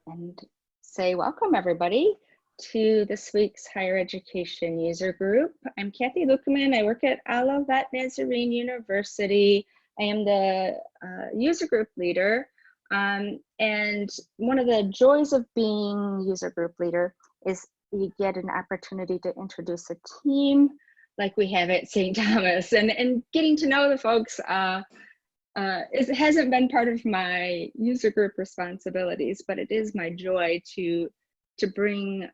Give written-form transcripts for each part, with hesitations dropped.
and say welcome everybody to this week's Higher Education User Group. I'm Kathy Lukeman. I work at Olivet Nazarene University. I am the user group leader. And one of the joys of being user group leader is you get an opportunity to introduce a team like we have at St. Thomas, and getting to know the folks. It hasn't been part of my user group responsibilities, but it is my joy to bring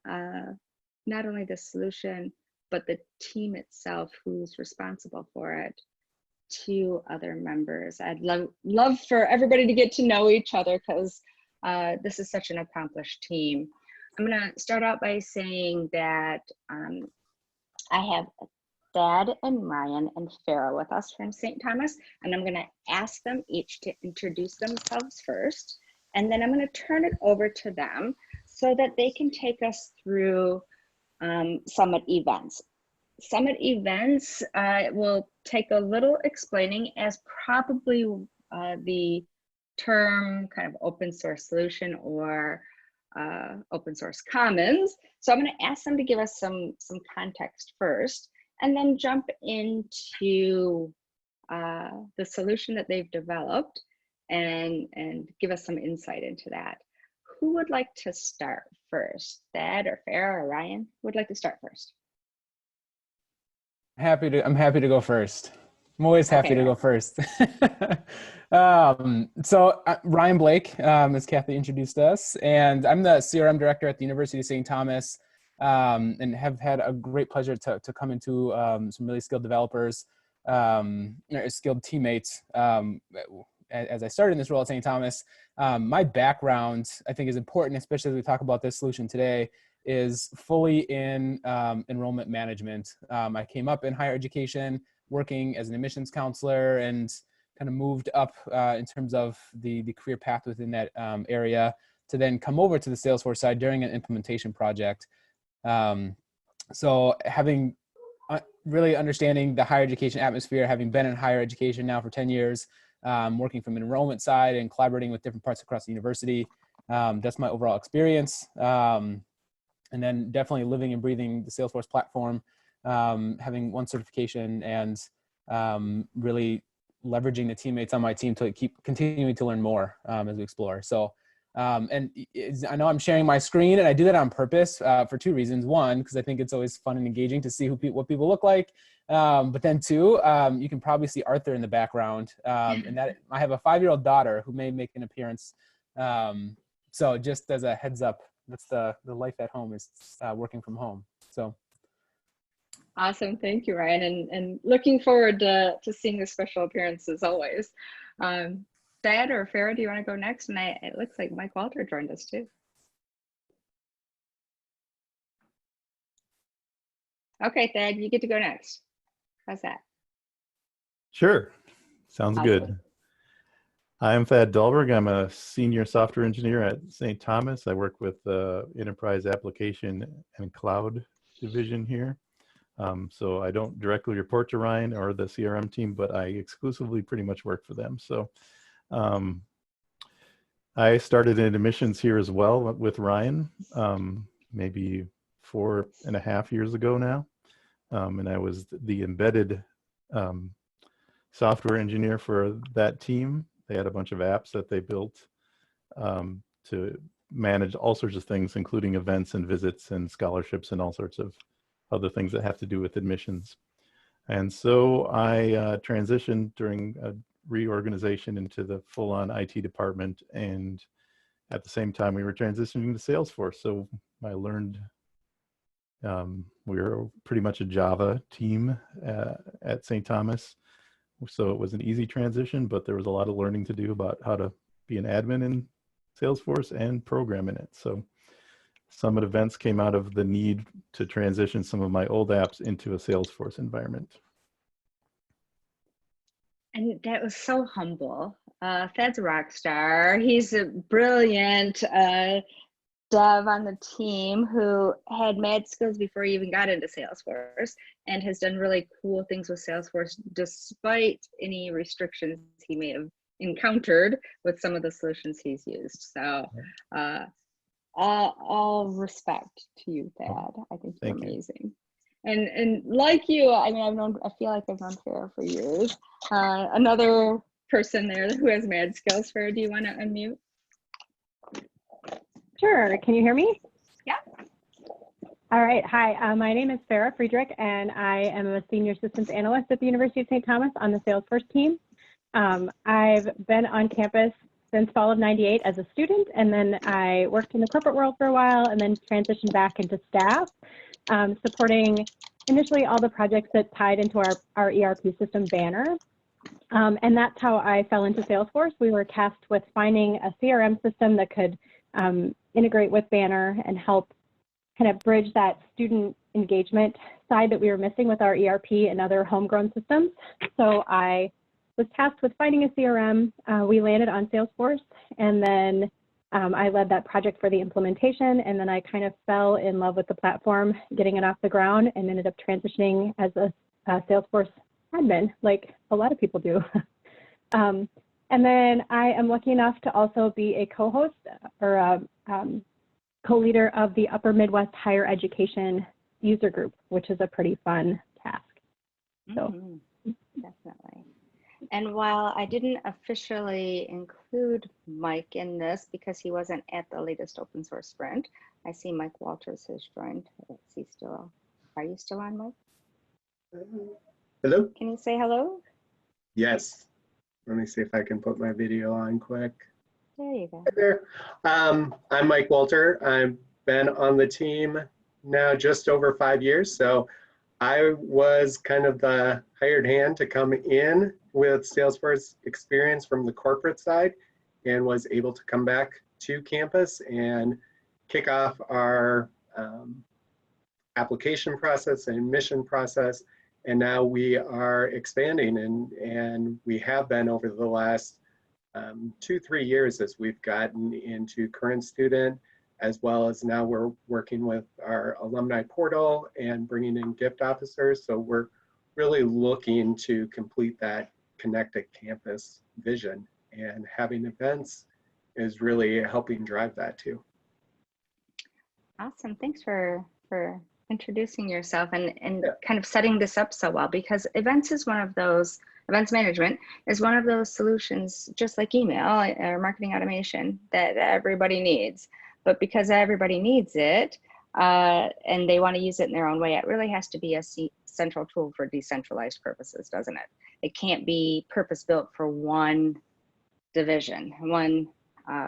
not only the solution, but the team itself who's responsible for it to other members. I'd love for everybody to get to know each other because this is such an accomplished team. I'm gonna start out by saying that I have Thad and Ryan and Farah with us from St. Thomas, and I'm going to ask them each to introduce themselves first, and then I'm going to turn it over to them so that they can take us through summit events. Summit events will take a little explaining, as probably the term kind of open source solution or open source commons. So I'm going to ask them to give us some context first, and then jump into the solution that they've developed and give us some insight into that. Who would like to start first? Thad or Farah or Ryan? Who would like to start first? I'm happy to go first. I'm always happy to go first. Ryan Blake, as Kathy introduced us, and I'm the CRM director at the University of St. Thomas. And have had a great pleasure to come into some really skilled developers, skilled teammates. As I started in this role at St. Thomas, my background, I think, is important, especially as we talk about this solution today, is fully in enrollment management. I came up in higher education, working as an admissions counselor, and kind of moved up in terms of the career path within that area, to then come over to the Salesforce side during an implementation project. So having really understanding the higher education atmosphere, having been in higher education now for 10 years, working from an enrollment side and collaborating with different parts across the university, that's my overall experience. And then definitely living and breathing the Salesforce platform, having one certification, and really leveraging the teammates on my team to keep continuing to learn more as we explore. So I know I'm sharing my screen, and I do that on purpose for two reasons. One, because I think it's always fun and engaging to see what people look like. But then two, you can probably see Arthur in the background, and that I have a 5-year-old daughter who may make an appearance. So just as a heads up, that's the life at home, is working from home. So. Awesome, thank you, Ryan, and looking forward to seeing the special appearances always. Thad or Farah, do you want to go next? And it looks like Mike Walter joined us too. Okay, Thad, you get to go next. How's that? Sure, sounds good. I'm Thad Dahlberg. I'm a senior software engineer at St. Thomas. I work with the Enterprise Application and Cloud division here. So I don't directly report to Ryan or the CRM team, but I exclusively pretty much work for them. So I started in admissions here as well with Ryan, maybe 4.5 years ago now. And I was the embedded software engineer for that team. They had a bunch of apps that they built to manage all sorts of things, including events and visits and scholarships and all sorts of other things that have to do with admissions. And so I transitioned during a reorganization into the full-on IT department, and at the same time we were transitioning to Salesforce. So I learned we were pretty much a Java team at St. Thomas. So it was an easy transition, but there was a lot of learning to do about how to be an admin in Salesforce and program in it. So Summit events came out of the need to transition some of my old apps into a Salesforce environment. And that was so humble. Thad's a rock star. He's a brilliant dev on the team who had mad skills before he even got into Salesforce, and has done really cool things with Salesforce despite any restrictions he may have encountered with some of the solutions he's used. So all respect to you, Thad. I think you're Thank you. amazing. And like you, I mean, I feel like I've known Farah for years. Another person there who has mad skills. Farah, do you want to unmute? Sure. Can you hear me? Yeah. All right. Hi, my name is Farah Friedrich, and I am a senior systems analyst at the University of St. Thomas on the Salesforce team. I've been on campus since fall of '98 as a student, and then I worked in the corporate world for a while and then transitioned back into staff, supporting initially all the projects that tied into our ERP system Banner. And that's how I fell into Salesforce. We were tasked with finding a CRM system that could integrate with Banner and help kind of bridge that student engagement side that we were missing with our ERP and other homegrown systems. So I was tasked with finding a CRM. We landed on Salesforce, and then I led that project for the implementation, and then I kind of fell in love with the platform, getting it off the ground, and ended up transitioning as a Salesforce admin, like a lot of people do. And then I am lucky enough to also be a co-host or a co-leader of the Upper Midwest Higher Education User Group, which is a pretty fun task. So. Definitely. And while I didn't officially include Mike in this because he wasn't at the latest open source sprint, I see Mike Walters has joined. Is he still? Are you still on, Mike? Hello? Can you say hello? Yes. Let me see if I can put my video on quick. There you go. Hi there. I'm Mike Walter. I've been on the team now just over 5 years. So I was kind of the hired hand to come in with Salesforce experience from the corporate side and was able to come back to campus and kick off our application process and admission process. And now we are expanding, and we have been over the last 2-3 years as we've gotten into current student, as well as now we're working with our alumni portal and bringing in gift officers. So we're really looking to complete that connected campus vision, and having events is really helping drive that too. Awesome. Thanks for introducing yourself and kind of setting this up so well, because events management is one of those solutions, just like email or marketing automation, that everybody needs. But because everybody needs it and they want to use it in their own way, it really has to be a central tool for decentralized purposes, doesn't it? It can't be purpose-built for one division, one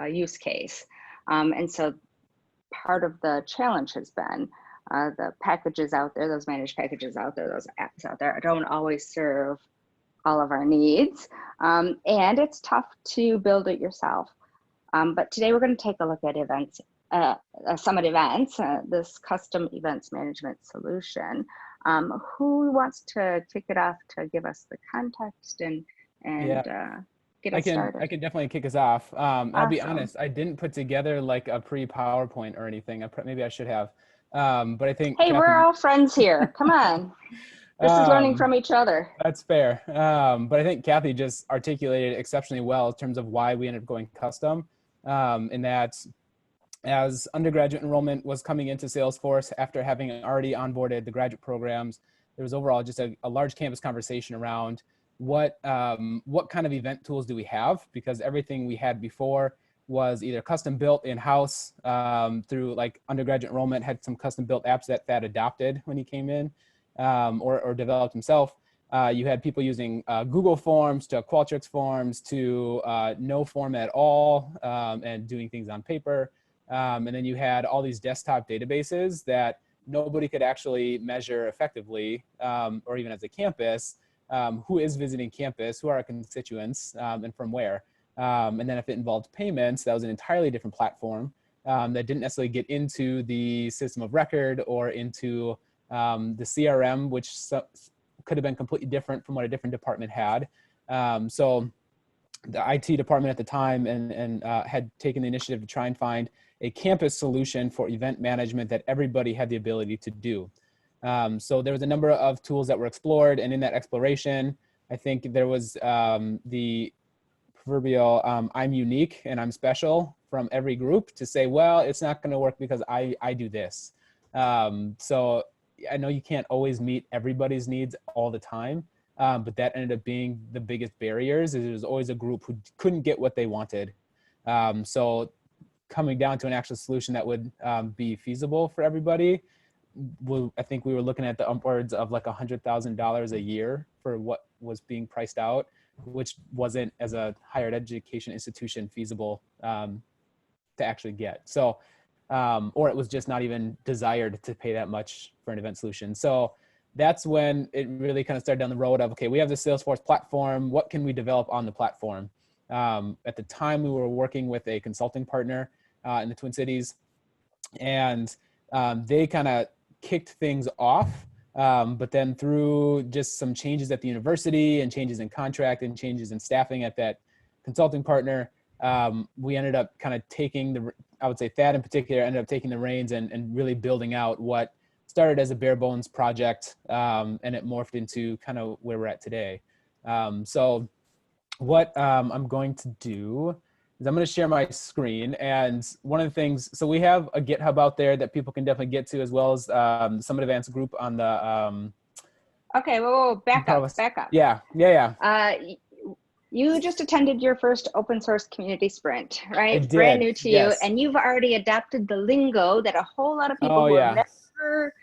use case. And so part of the challenge has been the packages out there, those managed packages out there, those apps out there don't always serve all of our needs. And it's tough to build it yourself. But today we're going to take a look at events, Summit Events, this custom events management solution. Who wants to kick it off to give us the context and get us started? I can definitely kick us off. I'll be Awesome. honest, I didn't put together like a pre-PowerPoint or anything. Maybe I should have. But I think— Hey, Kathy, we're all friends here. Come on. This is learning from each other. That's fair. But I think Kathy just articulated exceptionally well in terms of why we ended up going custom. In that, as undergraduate enrollment was coming into Salesforce after having already onboarded the graduate programs, there was overall just a large campus conversation around what kind of event tools do we have, because everything we had before was either custom built in-house through like undergraduate enrollment, had some custom built apps that adopted when he came in, or developed himself. You had people using Google Forms to Qualtrics forms to no form at all, and doing things on paper. And then you had all these desktop databases that nobody could actually measure effectively, or even as a campus, who is visiting campus, who are our constituents, and from where. And then if it involved payments, that was an entirely different platform that didn't necessarily get into the system of record or into the CRM, which could have been completely different from what a different department had. So the IT department at the time and had taken the initiative to try and find a campus solution for event management that everybody had the ability to do. So there was a number of tools that were explored, and in that exploration, I think there was the proverbial I'm unique and I'm special from every group to say, well, it's not going to work because I do this. So I know you can't always meet everybody's needs all the time, but that ended up being the biggest barriers. Is there's always a group who couldn't get what they wanted. So coming down to an actual solution that would be feasible for everybody, I think we were looking at the upwards of like $100,000 a year for what was being priced out, which wasn't, as a higher education institution, feasible to actually get. So, or it was just not even desired to pay that much for an event solution. So that's when it really kind of started down the road of, okay, we have the Salesforce platform. What can we develop on the platform? At the time, we were working with a consulting partner in the Twin Cities, and they kind of kicked things off. But then through just some changes at the university and changes in contract and changes in staffing at that consulting partner, we ended up kind of taking I would say Thad in particular ended up taking the reins and really building out what started as a bare bones project, and it morphed into kind of where we're at today. So what I'm going to do is I'm going to share my screen. And one of the things, so we have a GitHub out there that people can definitely get to, as well as the Summit Advanced group on the Okay, whoa, back up. Yeah. You just attended your first open source community sprint, right? I did, Brand new to yes. you, and you've already adapted the lingo that a whole lot of people who have never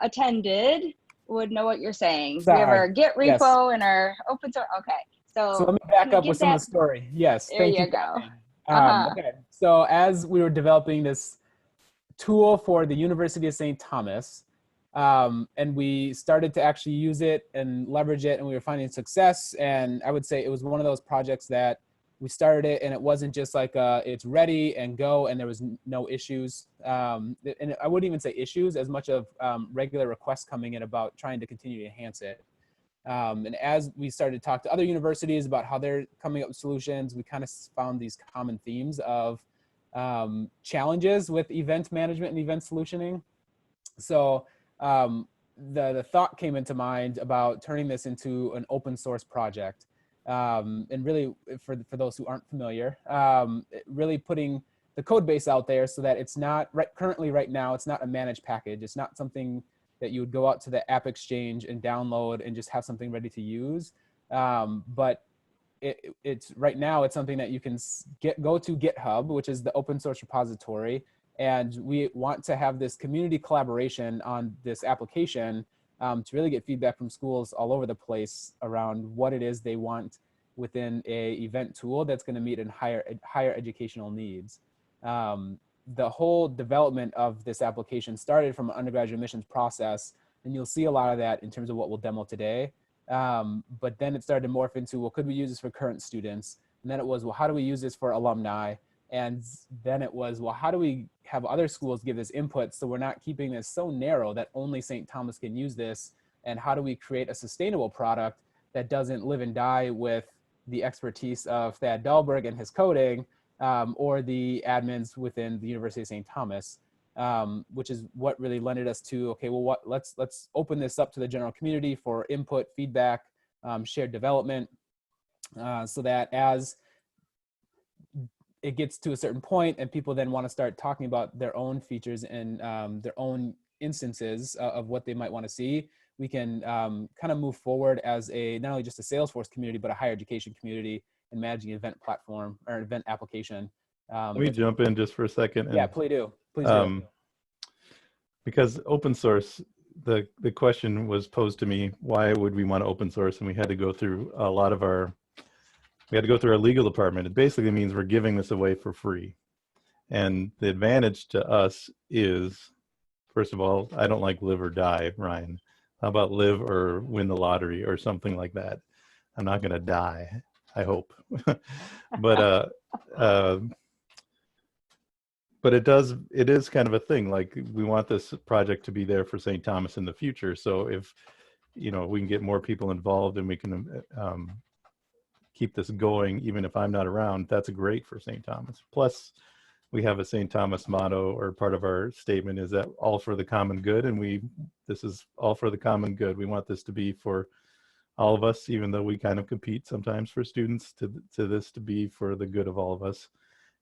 attended would know what you're saying. Sorry. We have our Git repo and our open source. Okay, so let me back up with some of the story. Yes, there you go. Okay, so as we were developing this tool for the University of St. Thomas, and we started to actually use it and leverage it, and we were finding success. And I would say it was one of those projects that we started it, and it wasn't just like it's ready and go, and there was no issues. And I wouldn't even say issues as much of regular requests coming in about trying to continue to enhance it. And as we started to talk to other universities about how they're coming up with solutions, we kind of found these common themes of challenges with event management and event solutioning. So the thought came into mind about turning this into an open source project. And really, for those who aren't familiar, really putting the code base out there so that it's not currently right now, it's not a managed package. It's not something that you would go out to the App Exchange and download and just have something ready to use. But it's right now, it's something that you can go to GitHub, which is the open source repository. And we want to have this community collaboration on this application to really get feedback from schools all over the place around what it is they want within a event tool that's going to meet in higher educational needs. The whole development of this application started from an undergraduate admissions process, and you'll see a lot of that in terms of what we'll demo today. But then it started to morph into, well, could we use this for current students? And then it was, well, how do we use this for alumni? And then it was, well, how do we have other schools give this input so we're not keeping this so narrow that only St. Thomas can use this? And how do we create a sustainable product that doesn't live and die with the expertise of Thad Dahlberg and his coding, or the admins within the University of St. Thomas, which is what really lended us to, okay, well, let's open this up to the general community for input, feedback, shared development, so that as it gets to a certain point and people then want to start talking about their own features and their own instances of what they might want to see, we can kind of move forward as not only just a Salesforce community, but a higher education community and managing an event platform or an event application. Let me jump in just for a second. Yeah, please do. Please do. Because open source, the question was posed to me, why would we want to open source? And we had to go through we had to go through our legal department. It basically means we're giving this away for free. And the advantage to us is, first of all, I don't like live or die, Ryan. How about live or win the lottery or something like that? I'm not going to die, I hope. But it is kind of a thing. Like, we want this project to be there for St. Thomas in the future. So if, we can get more people involved and we can keep this going, even if I'm not around, that's great for St. Thomas. Plus, we have a St. Thomas motto, or part of our statement is that all for the common good. And this is all for the common good. We want this to be for all of us, even though we kind of compete sometimes for students, to this to be for the good of all of us.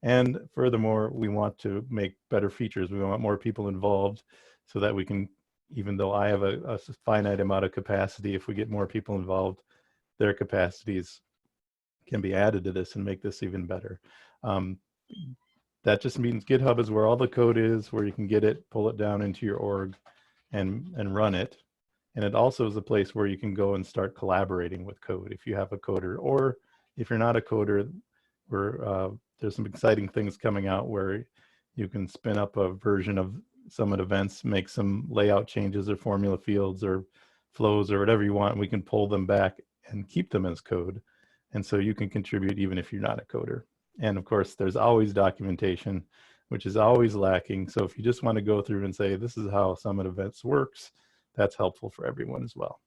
And furthermore, we want to make better features. We want more people involved so that we can, even though I have a finite amount of capacity, if we get more people involved, their capacities can be added to this and make this even better. That just means GitHub is where all the code is, where you can get it, pull it down into your org and run it. And it also is a place where you can go and start collaborating with code if you have a coder, or if you're not a coder, there's some exciting things coming out where you can spin up a version of Summit events, make some layout changes or formula fields or flows or whatever you want. We can pull them back and keep them as code. And so you can contribute even if you're not a coder. And of course, there's always documentation, which is always lacking. So if you just want to go through and say, this is how Summit events works, that's helpful for everyone as well.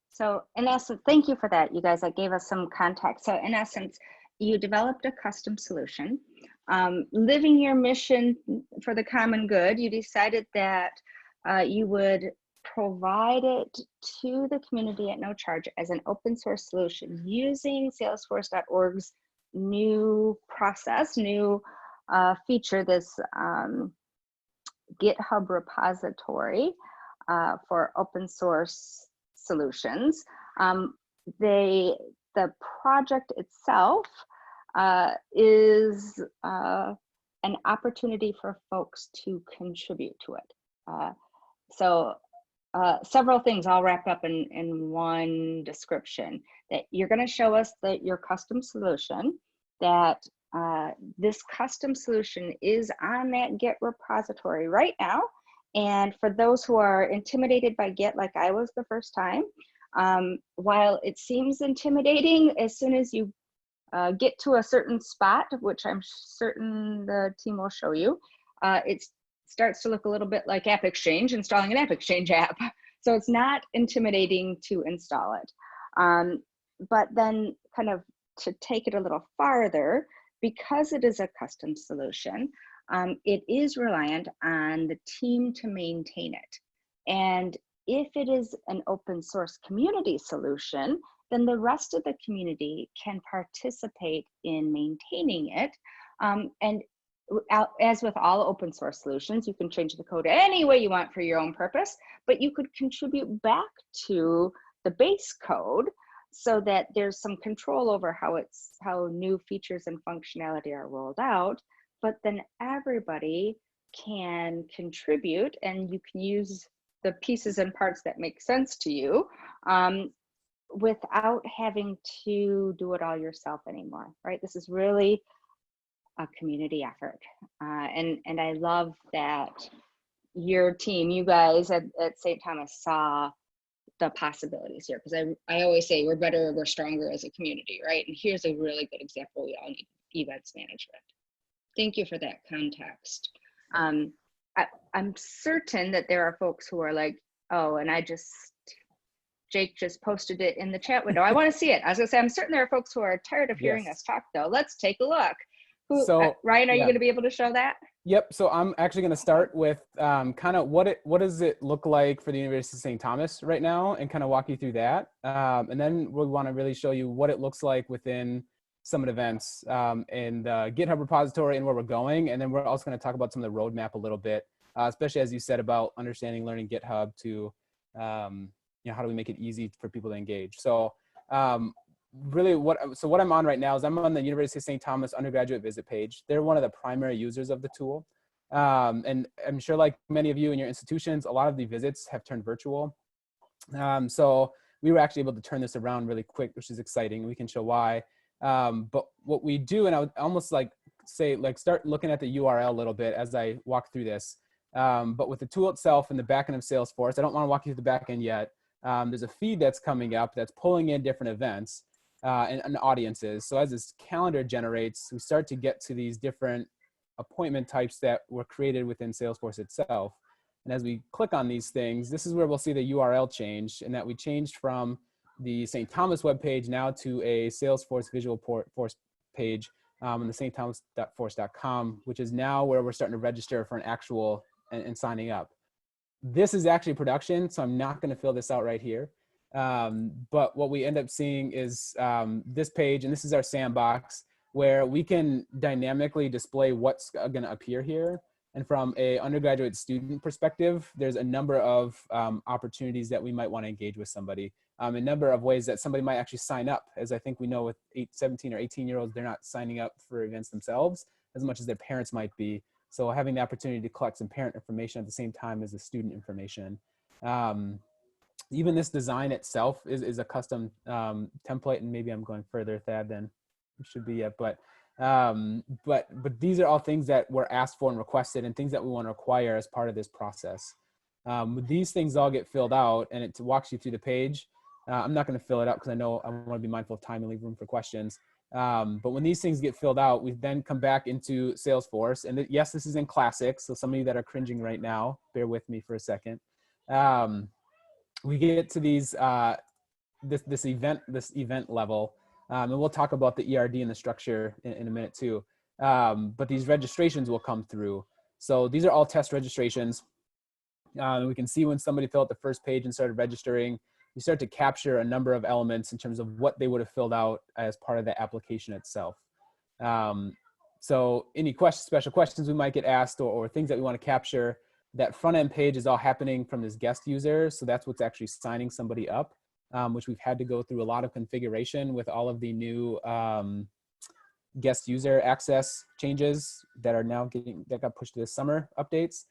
So in essence, thank you for that. You guys gave us some context. So in essence, you developed a custom solution, living your mission for the common good. You decided that you would provide it to the community at no charge as an open source solution using Salesforce.org's new process, new feature, this GitHub repository for open source solutions. The project itself is an opportunity for folks to contribute to it. Several things all wrapped up in one description. That you're going to show us your custom solution, that this custom solution is on that Git repository right now. And for those who are intimidated by Git, like I was the first time, while it seems intimidating, as soon as you get to a certain spot, which I'm certain the team will show you, it starts to look a little bit like App Exchange, installing an App Exchange app. So it's not intimidating to install it. But then kind of to take it a little farther, because it is a custom solution, it is reliant on the team to maintain it. And if it is an open source community solution, then the rest of the community can participate in maintaining it. And as with all open source solutions, you can change the code any way you want for your own purpose, but you could contribute back to the base code so that there's some control over how new features and functionality are rolled out. But then everybody can contribute, and you can use the pieces and parts that make sense to you without having to do it all yourself anymore, right? This is really a community effort. And I love that your team, you guys at St. Thomas saw the possibilities here, because I always say we're better, we're stronger as a community, right? And here's a really good example. We all need events management. Thank you for that context. I'm certain that there are folks who are like, oh, and Jake just posted it in the chat window. I want to see it. I was gonna say, I'm certain there are folks who are tired of hearing us talk though. Let's take a look. Ryan, are you gonna be able to show that? Yep, so I'm actually gonna start with kind of what does it look like for the University of St. Thomas right now, and kind of walk you through that. And then we wanna really show you what it looks like within Summit events and the GitHub repository and where we're going. And then we're also gonna talk about some of the roadmap a little bit, especially as you said about understanding learning GitHub to, how do we make it easy for people to engage? So really what I'm on right now is I'm on the University of St. Thomas undergraduate visit page. They're one of the primary users of the tool. And I'm sure like many of you in your institutions, a lot of the visits have turned virtual. So we were actually able to turn this around really quick, which is exciting. We can show why. But what we do, and I would almost start looking at the URL a little bit as I walk through this. But with the tool itself and the backend of Salesforce, I don't want to walk you through the backend yet. There's a feed that's coming up that's pulling in different events and audiences. So as this calendar generates, we start to get to these different appointment types that were created within Salesforce itself. And as we click on these things, this is where we'll see the URL change, and that we changed from the St. Thomas webpage now to a Salesforce Visual Force page on the stthomas.force.com, which is now where we're starting to register for an actual and signing up. This is actually production, so I'm not going to fill this out right here. But what we end up seeing is this page, and this is our sandbox, where we can dynamically display what's going to appear here. And from a undergraduate student perspective, there's a number of opportunities that we might want to engage with somebody. A number of ways that somebody might actually sign up. As I think we know with 17 or 18-year-olds, they're not signing up for events themselves as much as their parents might be. So having the opportunity to collect some parent information at the same time as the student information. Even this design itself is a custom template, and maybe I'm going further, Thad, than it should be yet. But these are all things that were asked for and requested, and things that we want to acquire as part of this process. These things all get filled out, and it walks you through the page. I'm not going to fill it up because I know I want to be mindful of time and leave room for questions. But when these things get filled out, we then come back into Salesforce. And yes, this is in Classic. So some of you that are cringing right now, bear with me for a second. We get to these, this event level. And we'll talk about the ERD and the structure in a minute too. But these registrations will come through. So these are all test registrations. We can see when somebody filled out the first page and started registering, you start to capture a number of elements in terms of what they would have filled out as part of the application itself. So any special questions we might get asked, or things that we want to capture, that front end page is all happening from this guest user. So that's what's actually signing somebody up, which we've had to go through a lot of configuration with all of the new guest user access changes that are now that got pushed to this summer updates.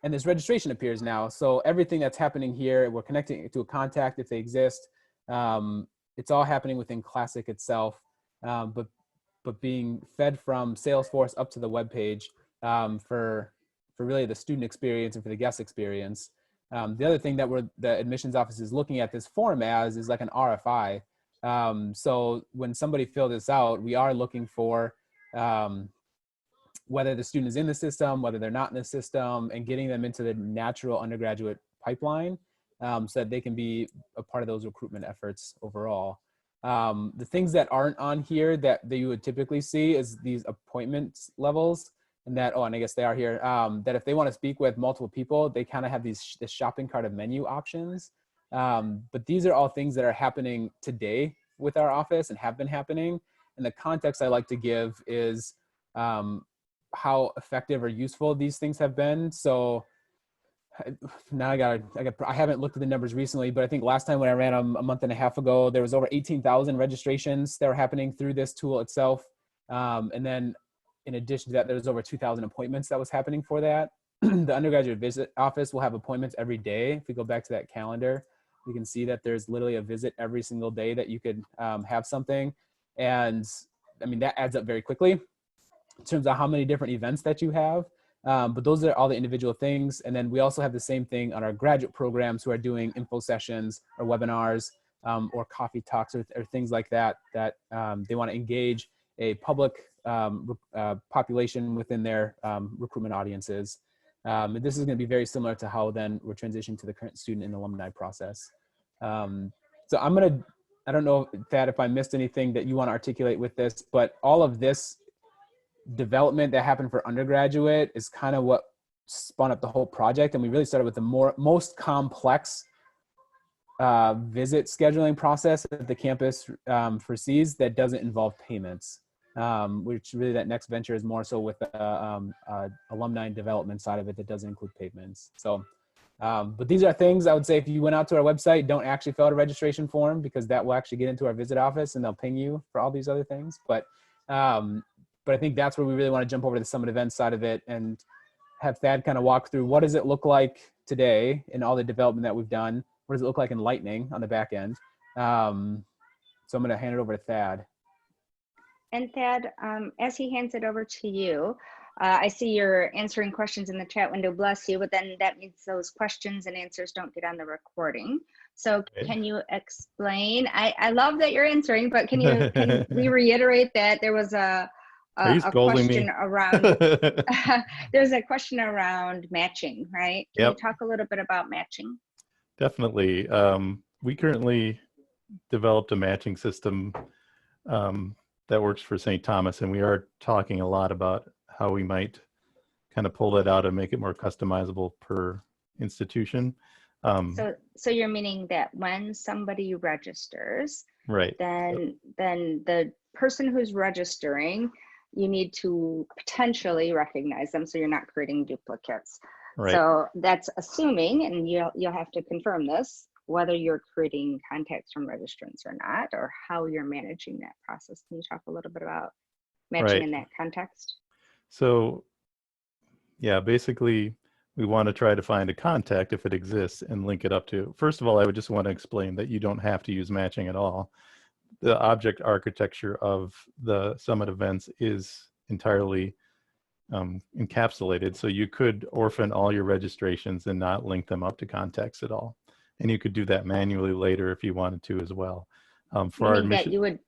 And this registration appears now. So everything that's happening here, we're connecting it to a contact if they exist. It's all happening within Classic itself, but being fed from Salesforce up to the web page for really the student experience and for the guest experience. The other thing that the admissions office is looking at this form as is like an RFI. So when somebody fills this out, we are looking for whether the student is in the system, whether they're not in the system, and getting them into the natural undergraduate pipeline so that they can be a part of those recruitment efforts overall. The things that aren't on here that you would typically see is these appointment levels, and that, and I guess they are here, that if they want to speak with multiple people, they kind of have this shopping cart of menu options. But these are all things that are happening today with our office and have been happening. And the context I like to give is how effective or useful these things have been. So now I haven't looked at the numbers recently, but I think last time when I ran a month and a half ago, there was over 18,000 registrations that were happening through this tool itself. And then in addition to that, there was over 2,000 appointments that was happening for that. The undergraduate visit office will have appointments every day. If we go back to that calendar, we can see that there's literally a visit every single day that you could have something. And I mean, that adds up very quickly in terms of how many different events that you have. But those are all the individual things. And then we also have the same thing on our graduate programs who are doing info sessions or webinars or coffee talks or things like that, that they want to engage a public population within their recruitment audiences. And this is going to be very similar to how then we're transitioning to the current student and alumni process. So I don't know, Thad, if I missed anything that you want to articulate with this, but all of this development that happened for undergraduate is kind of what spun up the whole project. And we really started with the most complex visit scheduling process that the campus foresees that doesn't involve payments, which really that next venture is more so with the alumni development side of it that doesn't include payments. So, but these are things I would say if you went out to our website, don't actually fill out a registration form because that will actually get into our visit office and they'll ping you for all these other things. But I think that's where we really want to jump over to the summit events side of it and have Thad kind of walk through what does it look like today in all the development that we've done? What does it look like in Lightning on the back end? So I'm going to hand it over to Thad. And Thad, as he hands it over to you, I see you're answering questions in the chat window, bless you, but then that means those questions and answers don't get on the recording. So Okay. Can you explain? I love that you're answering, but can we reiterate that there was a question around there's a question around matching, right? Can you talk a little bit about matching? Definitely. We currently developed a matching system that works for St. Thomas, and we are talking a lot about how we might kind of pull that out and make it more customizable per institution. So you're meaning that when somebody registers, Right. then the person who's registering, you need to potentially recognize them so you're not creating duplicates. Right. So that's assuming, and you'll have to confirm this, whether you're creating contacts from registrants or not, or how you're managing that process. Can you talk a little bit about matching in that context? So yeah, basically we want to try to find a contact if it exists and link it up to. First of all, I would just want to explain that you don't have to use matching at all. The object architecture of the summit events is entirely encapsulated. So you could orphan all your registrations and not link them up to contacts at all. And you could do that manually later if you wanted to as well. For our admission, that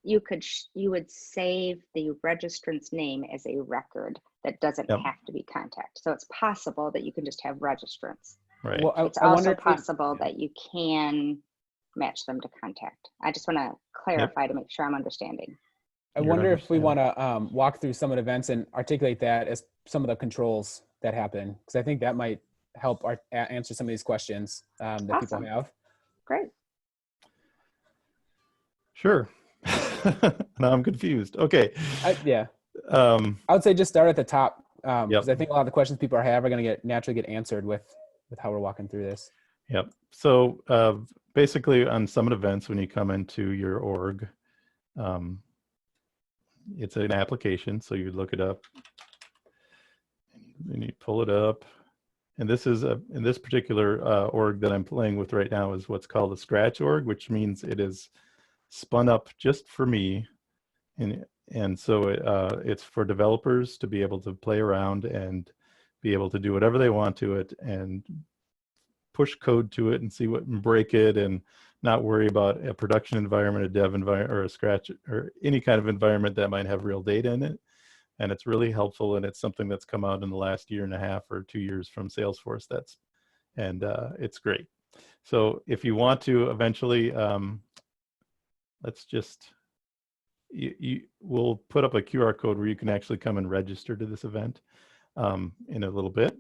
you would save the registrant's name as a record that doesn't have to be contact. So it's possible that you can just have registrants. Right. Well, It's also possible that you can match them to contact. I just want to clarify to make sure I'm understanding. I wonder if we want to walk through some of the events and articulate that as some of the controls that happen, because I think that might help answer some of these questions that people have. Great. Sure. Now I'm confused. Okay. Yeah. I would say just start at the top, because I think a lot of the questions people have are going to naturally get answered with how we're walking through this. Yep. So basically on summit events, when you come into your org, it's an application. So you look it up and you pull it up. And this is in this particular org that I'm playing with right now is what's called a scratch org, which means it is spun up just for me. And so it's for developers to be able to play around and be able to do whatever they want to it and push code to it and see what and break it and not worry about a production environment, a dev environment, or a scratch or any kind of environment that might have real data in it. And it's really helpful, and it's something that's come out in the last 1.5 or 2 years from Salesforce. It's great. So if you want to eventually, let's just, we'll put up a QR code where you can actually come and register to this event in a little bit,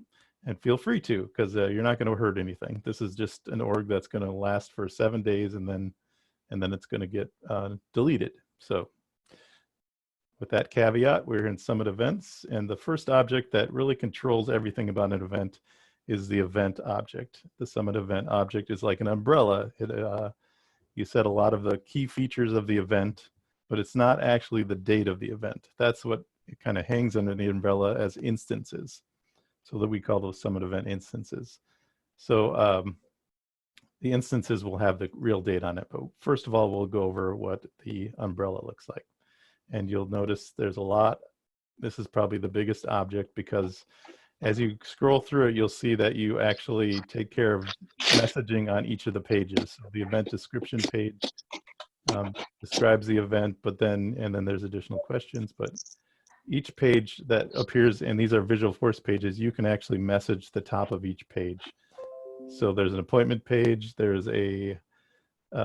and feel free to, because you're not going to hurt anything. This is just an org that's going to last for 7 days, and then it's going to get deleted. So with that caveat, we're in Summit Events, and the first object that really controls everything about an event is the event object. The Summit Event object is like an umbrella. You set a lot of the key features of the event, but it's not actually the date of the event. That's what it kind of hangs under the umbrella as instances. So that we call those Summit Event instances. So the instances will have the real date on it. But first of all, we'll go over what the umbrella looks like. And you'll notice there's a lot. This is probably the biggest object, because as you scroll through it, you'll see that you actually take care of messaging on each of the pages. So the event description page describes the event, and then there's additional questions. But each page that appears, and these are Visualforce pages, you can actually message the top of each page. So there's an appointment page, there's a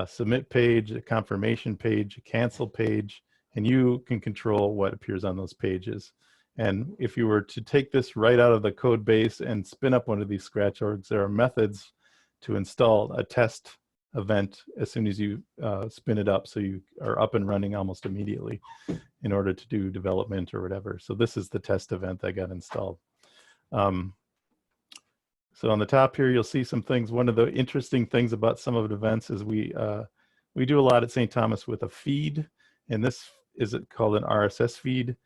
submit page, a confirmation page, a cancel page, and you can control what appears on those pages. And if you were to take this right out of the code base and spin up one of these scratch orgs, there are methods to install a test event as soon as you spin it up, so you are up and running almost immediately in order to do development or whatever. So this is the test event that got installed. So on the top here, you'll see some things. One of the interesting things about some of the events is we do a lot at St. Thomas with a feed, and this is called an RSS feed.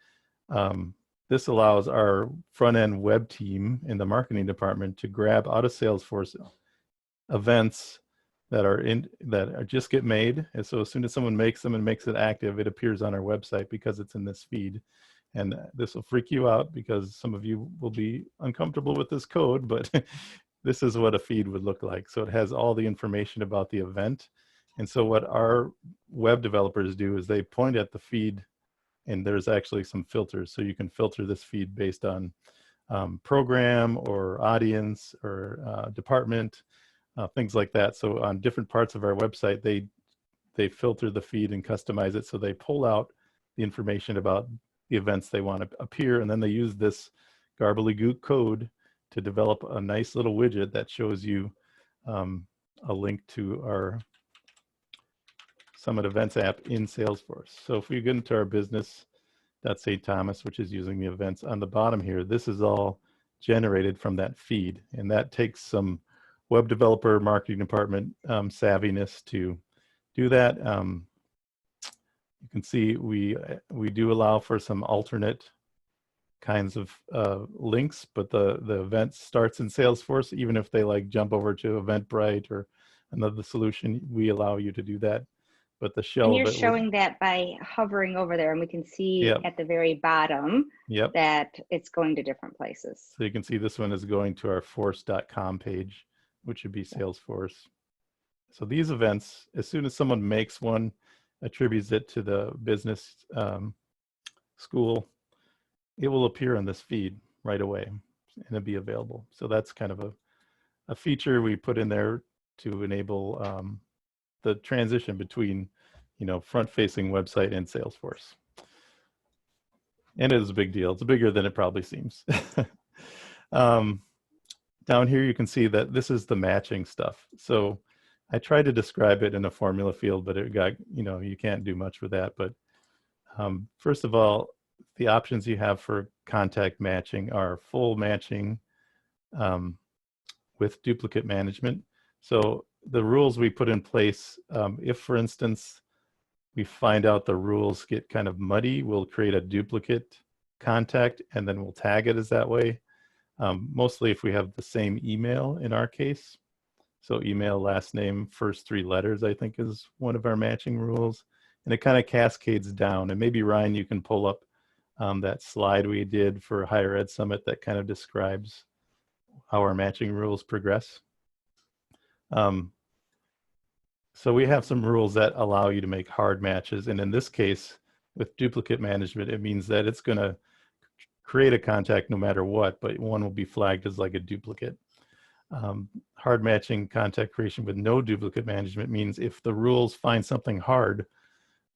This allows our front-end web team in the marketing department to grab out of Salesforce events that just get made. And so as soon as someone makes them and makes it active, it appears on our website because it's in this feed. And this will freak you out because some of you will be uncomfortable with this code, but this is what a feed would look like. So it has all the information about the event. And so what our web developers do is they point at the feed, and there's actually some filters. So you can filter this feed based on program or audience or department, things like that. So on different parts of our website, they filter the feed and customize it. So they pull out the information about the events they want to appear, and then they use this garbly-gook code to develop a nice little widget that shows you a link to our Summit Events app in Salesforce. So if we get into our business.St. Thomas, which is using the events on the bottom here, this is all generated from that feed. And that takes some web developer, marketing department savviness to do that. You can see we do allow for some alternate kinds of links, but the event starts in Salesforce. Even if they like jump over to Eventbrite or another solution, we allow you to do that. But the shell And you're of it showing that by hovering over there, and we can see Yep. at the very bottom Yep. that it's going to different places. So you can see this one is going to our force.com page, which would be Salesforce. So these events, as soon as someone makes one, attributes it to the business school, it will appear on this feed right away and it'll be available. So that's kind of a feature we put in there to enable the transition between, front-facing website and Salesforce. And it is a big deal. It's bigger than it probably seems. Down here, you can see that this is the matching stuff. So I tried to describe it in a formula field, but it got, you can't do much with that. But first of all, the options you have for contact matching are full matching with duplicate management. So the rules we put in place, if, for instance, we find out the rules get kind of muddy, we'll create a duplicate contact and then we'll tag it as that way. Mostly if we have the same email in our case. So email, last name, first 3 letters, I think is one of our matching rules. And it kind of cascades down. And maybe Ryan, you can pull up that slide we did for Higher Ed Summit that kind of describes how our matching rules progress. So we have some rules that allow you to make hard matches. And in this case, with duplicate management, it means that it's going to create a contact no matter what, but one will be flagged as like a duplicate. Hard matching contact creation with no duplicate management means if the rules find something hard,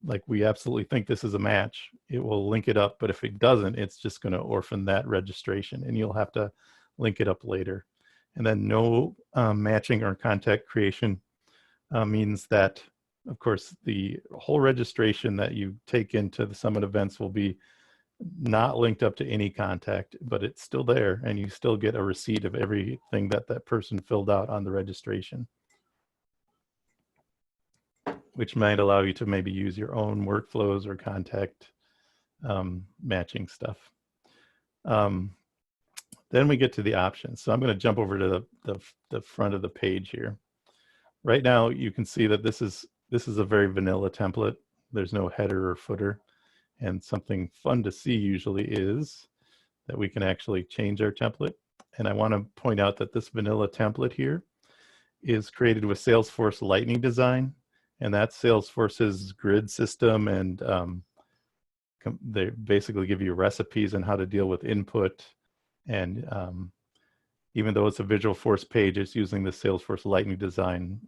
like we absolutely think this is a match, it will link it up. But if it doesn't, it's just going to orphan that registration and you'll have to link it up later. And then no matching or contact creation means that, of course, the whole registration that you take into the Summit events will be not linked up to any contact, but it's still there and you still get a receipt of everything that that person filled out on the registration, which might allow you to maybe use your own workflows or contact matching stuff. Then we get to the options. So I'm going to jump over to the front of the page here. Right now, you can see that this is a very vanilla template. There's no header or footer. And something fun to see usually is that we can actually change our template. And I want to point out that this vanilla template here is created with Salesforce Lightning Design. And that's Salesforce's grid system. And they basically give you recipes on how to deal with input. And even though it's a Visualforce page, it's using the Salesforce Lightning Design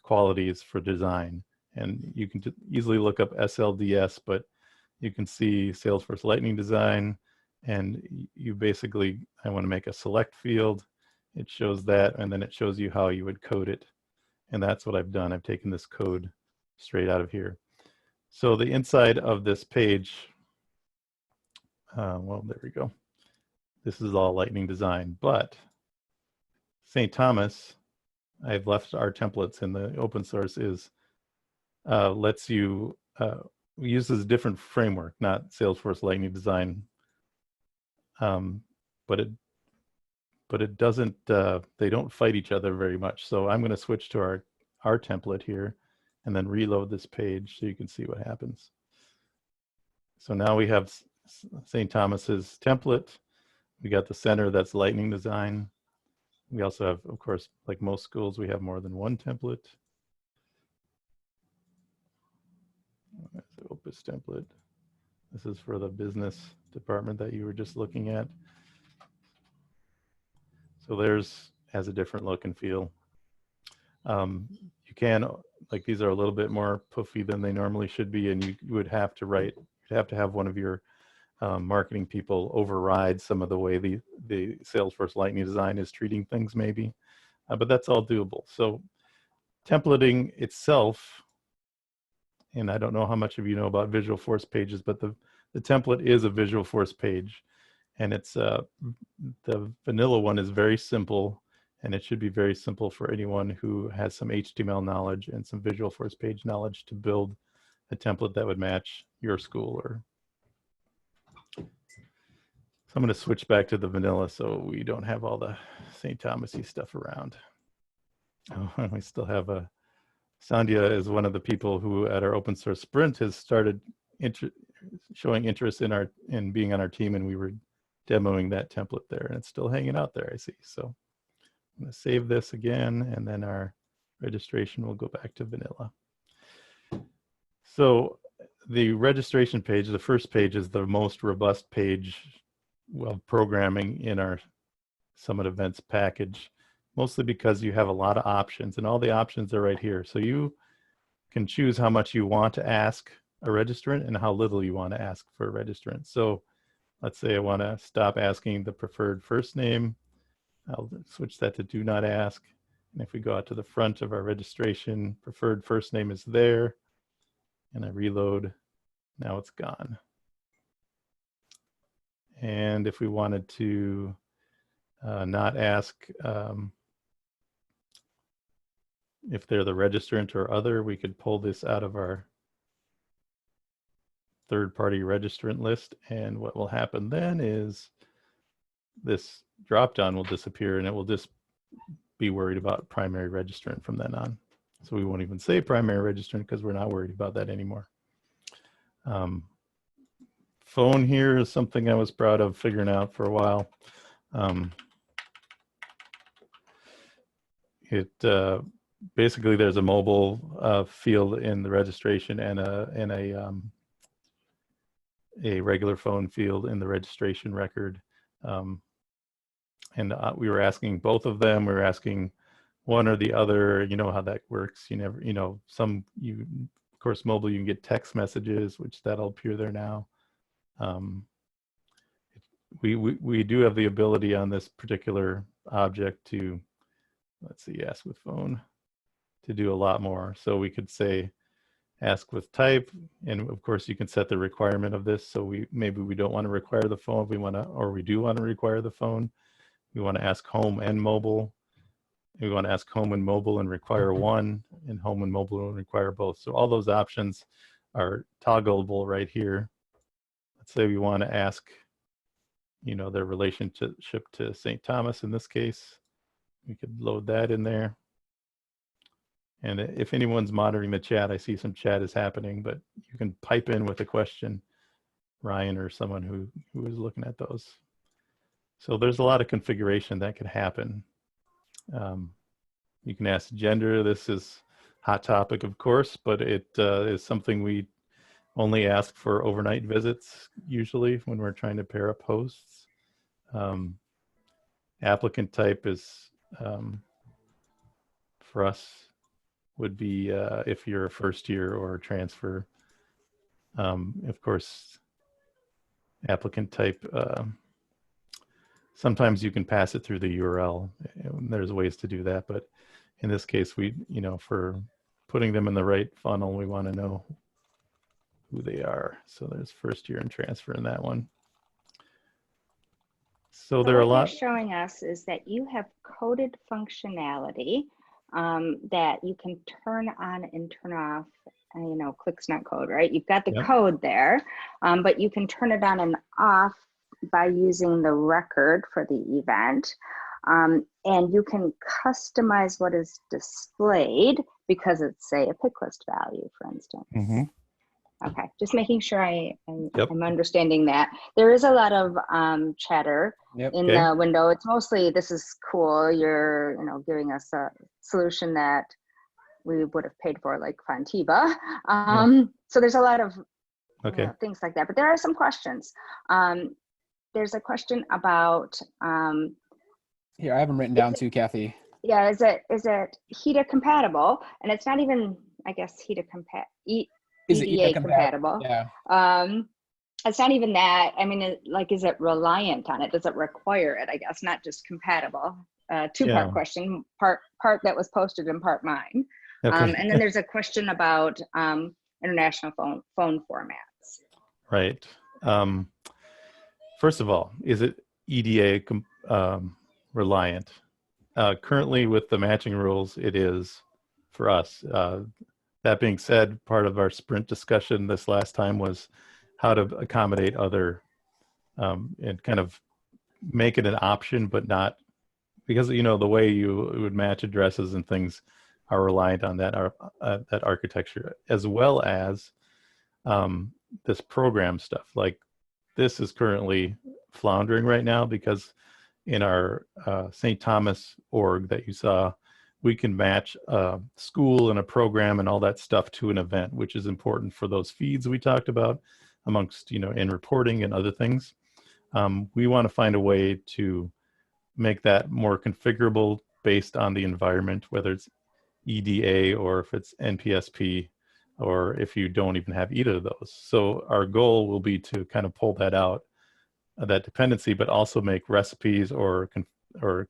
qualities for design. And you can easily look up SLDS, but you can see Salesforce Lightning Design, and you basically, I want to make a select field. It shows that, and then it shows you how you would code it. And that's what I've done. I've taken this code straight out of here. So the inside of this page, well, there we go. This is all Lightning Design, but St. Thomas, I've left our templates in the open source lets you, uses a different framework, not Salesforce Lightning Design, but it doesn't, they don't fight each other very much. So I'm going to switch to our template here and then reload this page so you can see what happens. So now we have St. Thomas's template. We got the center, that's Lightning Design. We also have, of course, like most schools, we have more than one template. That's the Opus template. This is for the business department that you were just looking at. So theirs has a different look and feel. You can, like, these are a little bit more puffy than they normally should be, and you would have to write, you'd have to have one of your marketing people override some of the way the Salesforce Lightning Design is treating things maybe, but that's all doable. So templating itself, and I don't know how much of you know about Visualforce pages, but the template is a Visualforce page, and it's the vanilla one is very simple, and it should be very simple for anyone who has some HTML knowledge and some Visualforce page knowledge to build a template that would match your school. Or so I'm going to switch back to the vanilla so we don't have all the St. Thomas-y stuff around. Oh, and we still have a Sandhya is one of the people who at our open source sprint has started showing interest in being on our team, and we were demoing that template there, and it's still hanging out there, I see. So I'm going to save this again, and then our registration will go back to vanilla. So the registration page, the first page, is the most robust page of programming in our Summit Events package, mostly because you have a lot of options, and all the options are right here. So you can choose how much you want to ask a registrant and how little you want to ask for a registrant. So let's say I want to stop asking the preferred first name. I'll switch that to do not ask. And if we go out to the front of our registration, preferred first name is there, and I reload, now it's gone. And if we wanted to not ask if they're the registrant or other, we could pull this out of our third-party registrant list, and what will happen then is this drop-down will disappear, and it will just be worried about primary registrant from then on. So we won't even say primary registrant because we're not worried about that anymore. Phone here is something I was proud of figuring out for a while. Basically there's a mobile field in the registration and a regular phone field in the registration record. And we were asking both of them. We were asking one or the other. You know how that works. You never, you know, of course, mobile, you can get text messages, which that'll appear there now. We do have the ability on this particular object to, let's see, ask with phone, to do a lot more. So we could say ask with type, and of course you can set the requirement of this. So maybe we don't want to require the phone. We want to, or we do want to require the phone. We want to ask home and mobile. We want to ask home and mobile and require one, and home and mobile and require both. So all those options are toggleable right here. Let's say we want to ask, you know, their relationship to St. Thomas in this case. We could load that in there. And if anyone's monitoring the chat, I see some chat is happening, but you can pipe in with a question, Ryan or someone who is looking at those. So there's a lot of configuration that could happen. You can ask gender. This is hot topic, of course, but it is something we only ask for overnight visits, usually when we're trying to pair up hosts. Applicant type is, for us, would be if you're a first year or a transfer. Of course, applicant type, sometimes you can pass it through the URL. There's ways to do that, but in this case, we, you know, for putting them in the right funnel, we want to know who they are. So there's first year and transfer in that one. So there are a lot. What you're showing us is that you have coded functionality that you can turn on and turn off. And, you know, click's not code, right? You've got the code there, but you can turn it on and off by using the record for the event. And you can customize what is displayed because it's, say, a pick list value, for instance. Mm-hmm. Okay, just making sure I'm understanding that. There is a lot of chatter in the window. It's mostly, this is cool. You're, you know, giving us a solution that we would have paid for, like Fontiva. So there's a lot of you know, things like that. But there are some questions. There's a question about. Here, I have them written down too, Kathy. Yeah, is it HEDA compatible? And it's not even, I guess, HEDA EDA compatible. Yeah. It's not even that. I mean, is it reliant on it? Does it require it? I guess, not just compatible. Two-part question, part that was posted and part mine. Okay. And then there's a question about international phone formats. Right. First of all, is it EDA reliant? Currently, with the matching rules, it is for us. That being said, part of our sprint discussion this last time was how to accommodate other and kind of make it an option, but not because the way you would match addresses and things are reliant on that architecture, as well as this program stuff. Like this is currently floundering right now because in our St. Thomas org that you saw, we can match a school and a program and all that stuff to an event, which is important for those feeds we talked about amongst, in reporting and other things. We want to find a way to make that more configurable based on the environment, whether it's EDA or if it's NPSP, or if you don't even have either of those. So our goal will be to kind of pull that out, that dependency, but also make recipes or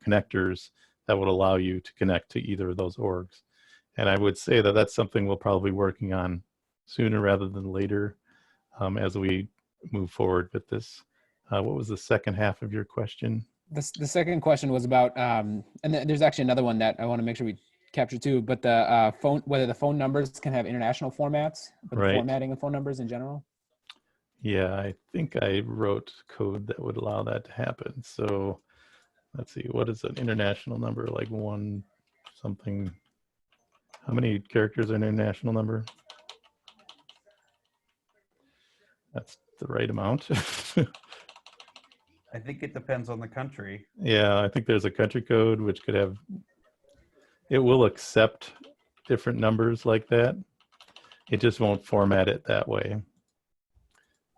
connectors that would allow you to connect to either of those orgs. And I would say that that's something we'll probably be working on sooner rather than later as we move forward with this. What was the second half of your question? The second question was about, and there's actually another one that I want to make sure we capture too, but the whether the phone numbers can have international formats, or the formatting of phone numbers in general. Yeah, I think I wrote code that would allow that to happen. So let's see, what is an international number? Like one something. How many characters are an international number? That's the right amount. I think it depends on the country. Yeah, I think there's a country code which could have, it will accept different numbers like that. It just won't format it that way.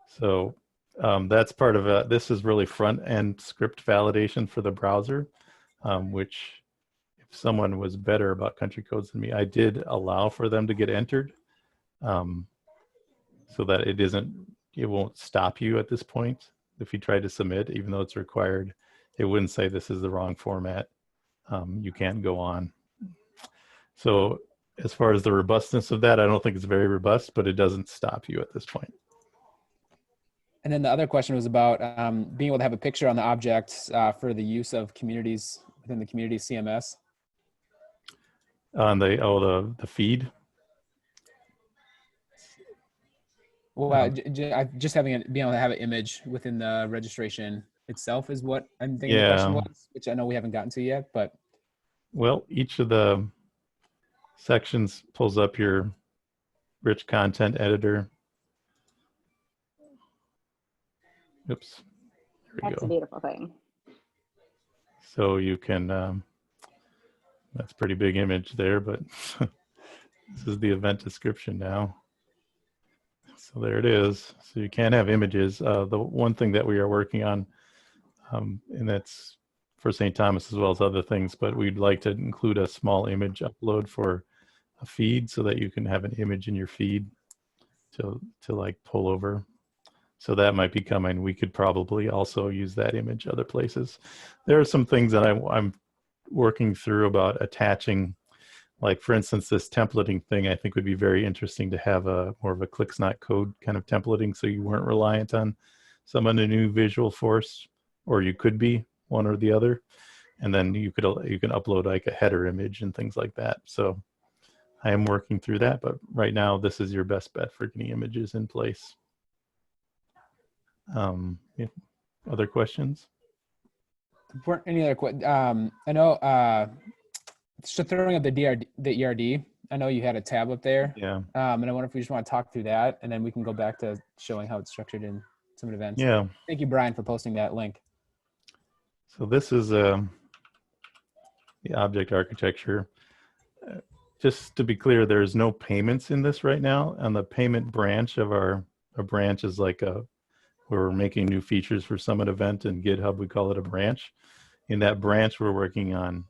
So that's part of this is really front end script validation for the browser, which if someone was better about country codes than me, I did allow for them to get entered so that it won't stop you at this point. If you try to submit, even though it's required, it wouldn't say this is the wrong format. You can't go on. So as far as the robustness of that, I don't think it's very robust, but it doesn't stop you at this point. And then the other question was about being able to have a picture on the objects for the use of communities within the community CMS. On the feed. Well, just having being able to have an image within the registration itself is what I'm thinking the question was, which I know we haven't gotten to yet, but. Well, each of the sections pulls up your rich content editor. Oops. That's a beautiful thing. So you can, that's a pretty big image there, but this is the event description now. So there it is. So you can have images. The one thing that we are working on, and that's for St. Thomas as well as other things, but we'd like to include a small image upload for a feed so that you can have an image in your feed to like pull over. So that might be coming. We could probably also use that image other places. There are some things that I'm working through about attaching, like for instance, this templating thing I think would be very interesting to have more of a clicks not code kind of templating, so you weren't reliant on some of the new visual force, or you could be one or the other, and then you can upload like a header image and things like that. So I am working through that, but right now this is your best bet for getting images in place. Yeah. Other questions? Weren't any other questions? I know. So throwing up the ERD, I know you had a tab up there. Yeah. And I wonder if we just want to talk through that, and then we can go back to showing how it's structured in some events. Yeah. Thank you, Brian, for posting that link. So this is the object architecture. Just to be clear, there's no payments in this right now. And the payment branch of our branch is like we're making new features for Summit event, and GitHub, we call it a branch. In that branch, we're working on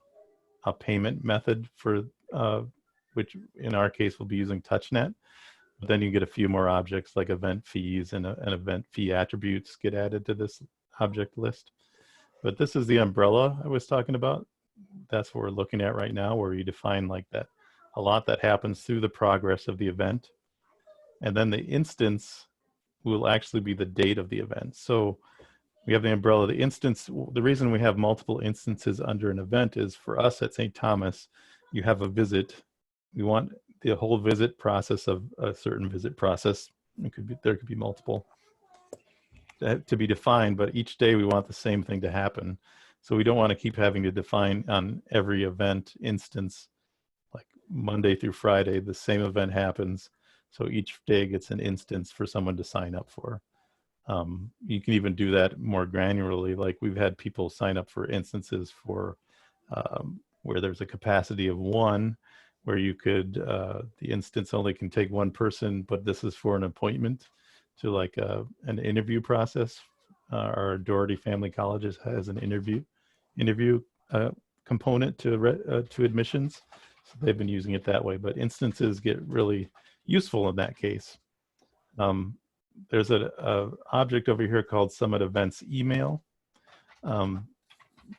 a payment method for which in our case will be using TouchNet. But then you get a few more objects like event fees and event fee attributes get added to this object list. But this is the umbrella I was talking about. That's what we're looking at right now, where you define like that a lot that happens through the progress of the event. And then the instance will actually be the date of the event. So we have the umbrella. The instance, the reason we have multiple instances under an event is for us at St. Thomas, you have a visit. We want the whole visit process of a certain visit process. There could be multiple to be defined, but each day we want the same thing to happen. So we don't want to keep having to define on every event instance, like Monday through Friday, the same event happens. So each day gets an instance for someone to sign up for. You can even do that more granularly. Like we've had people sign up for instances for where there's a capacity of 1, where you could, the instance only can take 1 person, but this is for an appointment to like an interview process. Our Doherty Family Colleges has an interview component to admissions. So they've been using it that way, but instances get really useful in that case. There's a object over here called Summit Events Email.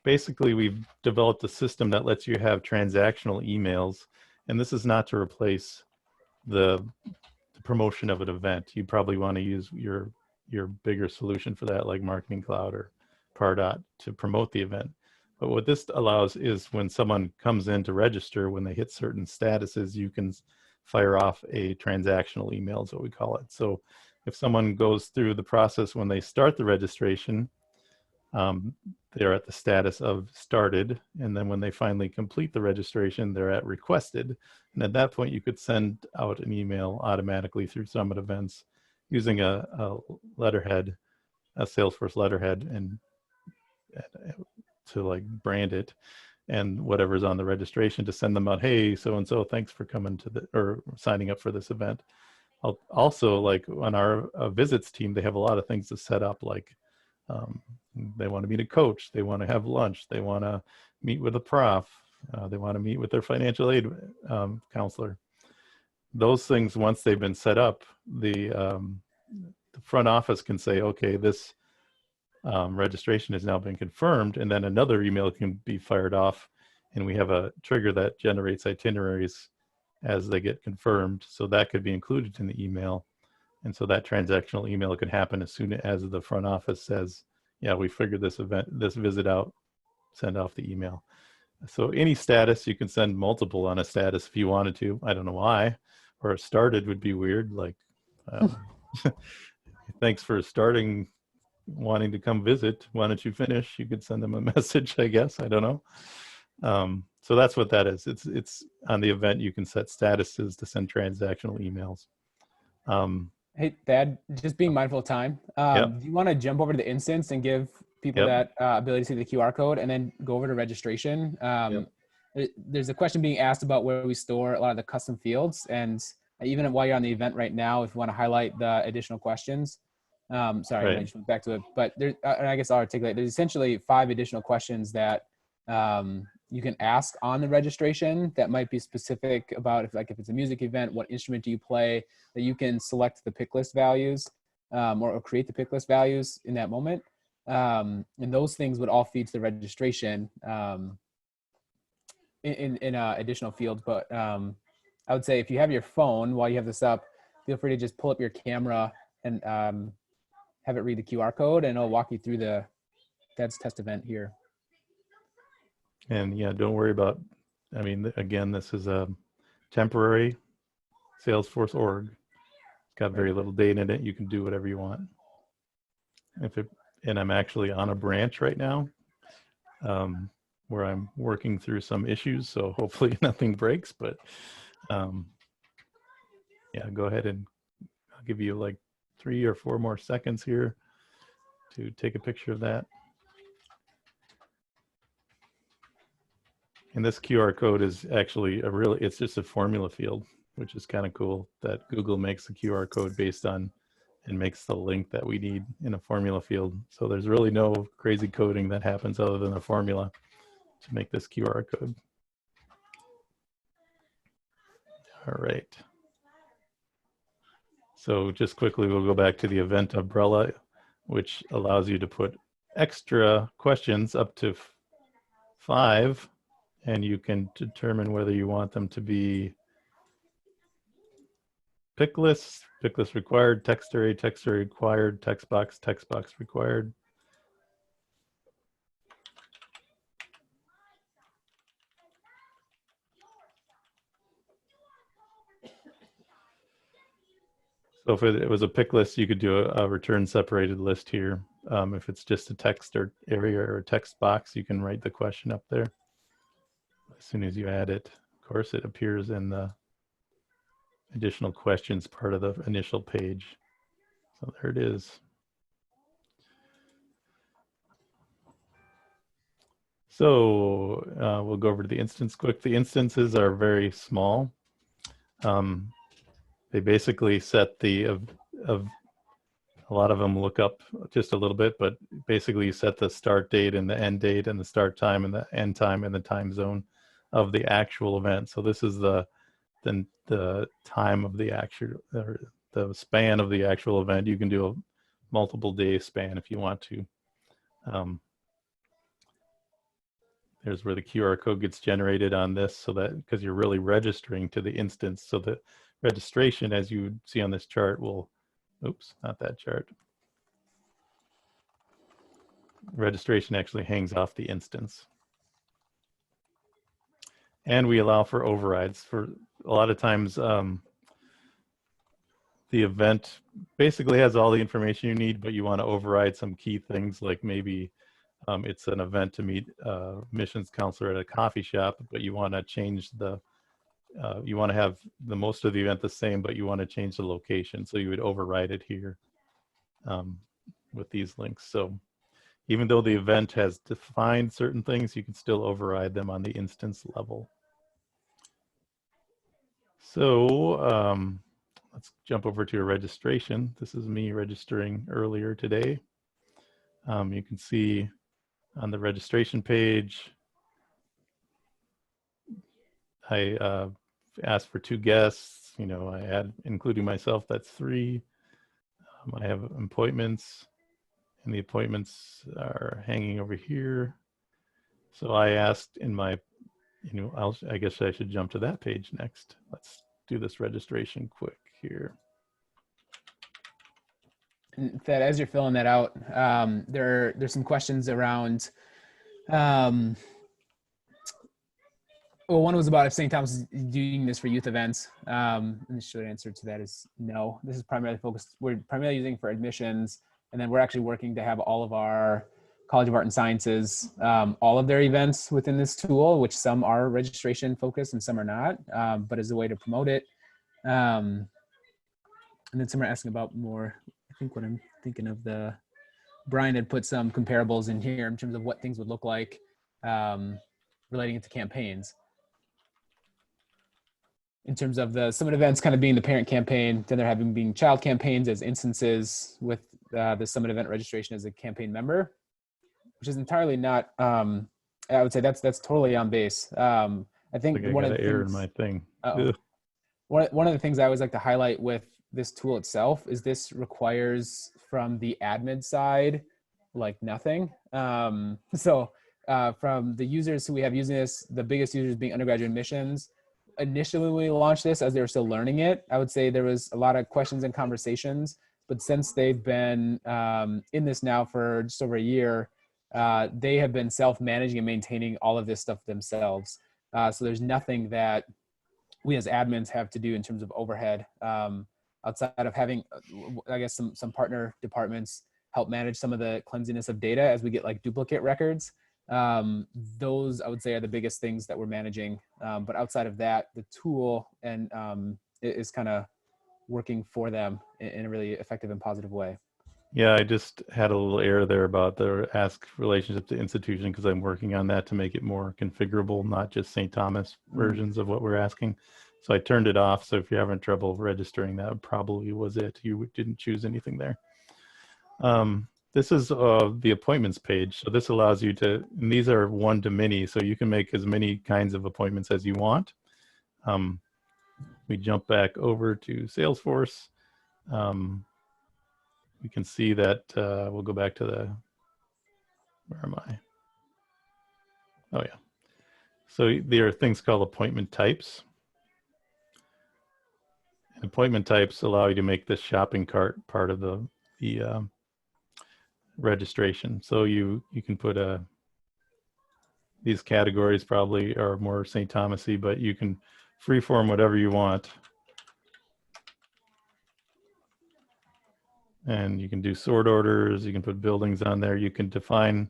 Basically, we've developed a system that lets you have transactional emails, and this is not to replace the promotion of an event. You probably want to use your bigger solution for that, like Marketing Cloud or Pardot, to promote the event. But what this allows is when someone comes in to register, when they hit certain statuses, you can fire off a transactional email is what we call it. So if someone goes through the process when they start the registration, they're at the status of started. And then when they finally complete the registration, they're at requested. And at that point, you could send out an email automatically through Summit Events using a letterhead, a Salesforce letterhead, and to like brand it and whatever's on the registration to send them out, hey, so-and-so, thanks for coming to or signing up for this event. Also, like on our visits team, they have a lot of things to set up, like they want to meet a coach, they want to have lunch, they want to meet with a prof, they want to meet with their financial aid counselor. Those things, once they've been set up, the front office can say, okay, this registration has now been confirmed, and then another email can be fired off, and we have a trigger that generates itineraries as they get confirmed. So that could be included in the email. And so that transactional email could happen as soon as the front office says, yeah, we figured this visit out, send off the email. So any status, you can send multiple on a status if you wanted to. I don't know why, or started would be weird. Like, thanks for starting, wanting to come visit. Why don't you finish? You could send them a message, I guess. I don't know. So that's what that is. It's on the event, you can set statuses to send transactional emails. Hey, Thad, just being mindful of time. Do you want to jump over to the instance and give people that ability to see the QR code and then go over to registration? There's a question being asked about where we store a lot of the custom fields. And even while you're on the event right now, if you want to highlight the additional questions, sorry, I just went back to it, but I guess I'll articulate. There's essentially 5 additional questions that you can ask on the registration that might be specific about if it's a music event, what instrument do you play, that you can select the pick list values or create the pick list values in that moment. And those things would all feed to the registration in additional fields. But I would say if you have your phone while you have this up, feel free to just pull up your camera and have it read the QR code, and it'll walk you through Thad's test event here. And yeah, don't worry about, I mean, again, this is a temporary Salesforce org. It's got very little data in it. You can do whatever you want. And I'm actually on a branch right now where I'm working through some issues. So hopefully nothing breaks, but yeah, go ahead and I'll give you like 3 or 4 more seconds here to take a picture of that. And this QR code is actually it's just a formula field, which is kind of cool that Google makes the QR code based on and makes the link that we need in a formula field. So there's really no crazy coding that happens other than a formula to make this QR code. All right. So just quickly, we'll go back to the event umbrella, which allows you to put extra questions up to 5. And you can determine whether you want them to be pick lists required, text array required, text box required. So if it was a pick list, you could do a return separated list here. If it's just a text or area or a text box, you can write the question up there. As soon as you add it, of course, it appears in the additional questions part of the initial page. So there it is. So we'll go over to the instance quick. The instances are very small. They basically set of a lot of them look up just a little bit, but basically you set the start date and the end date and the start time and the end time and the time zone of the actual event. So this is the time of the actual, or the span of the actual event. You can do a multiple day span if you want to. There's where the QR code gets generated on this, so that because you're really registering to the instance. So the registration, as you see on this chart, will, oops, not that chart. Registration actually hangs off the instance. And we allow for overrides. For a lot of times, the event basically has all the information you need, but you want to override some key things, like maybe it's an event to meet a missions counselor at a coffee shop, but you want to change the, you want to have the most of the event the same, but you want to change the location. So you would override it here with these links. So even though the event has defined certain things, you can still override them on the instance level. So let's jump over to your registration. This is me registering earlier today. You can see on the registration page, I asked for 2 guests. You know, I add, including myself, that's 3. I have appointments, and the appointments are hanging over here. So I asked in my, you know, I guess I should jump to that page next. Let's do this registration quick here. And Thad, as you're filling that out, there's some questions around. Well, one was about if St. Thomas is doing this for youth events. And the short answer to that is no. This is primarily focused, we're primarily using for admissions, and then we're actually working to have all of our College of Art and Sciences, all of their events within this tool, which some are registration focused and some are not, but as a way to promote it. And then some are asking about more, I think what I'm thinking of Brian had put some comparables in here in terms of what things would look like relating it to campaigns. In terms of the summit events kind of being the parent campaign, then they're being child campaigns as instances with the summit event registration as a campaign member, which is entirely not, I would say that's totally on base. I think one of the error things, in my thing. one of the things I always like to highlight with this tool itself is this requires from the admin side, like nothing. So from the users who we have using this, the biggest users being undergraduate admissions. Initially, when we launched this, as they were still learning it, I would say there was a lot of questions and conversations. But since they've been in this now for just over a year, they have been self-managing and maintaining all of this stuff themselves. So there's nothing that we as admins have to do in terms of overhead outside of having, I guess, some partner departments help manage some of the cleanliness of data as we get like duplicate records. Those I would say are the biggest things that we're managing. But outside of that, the tool and is kind of working for them in a really effective and positive way. Yeah, I just had a little error there about the ask relationship to institution, because I'm working on that to make it more configurable, not just St. Thomas versions of what we're asking. So I turned it off. So if you're having trouble registering, that probably was it. You didn't choose anything there. This is the appointments page. So this allows you to, and these are one to many, so you can make as many kinds of appointments as you want. We jump back over to Salesforce. We can see that we'll go back to the, where am I? Oh yeah. So there are things called appointment types. Appointment types allow you to make the shopping cart part of the registration. So you can put these categories probably are more St. Thomas-y, but you can freeform whatever you want. And you can do sort orders, you can put buildings on there, you can define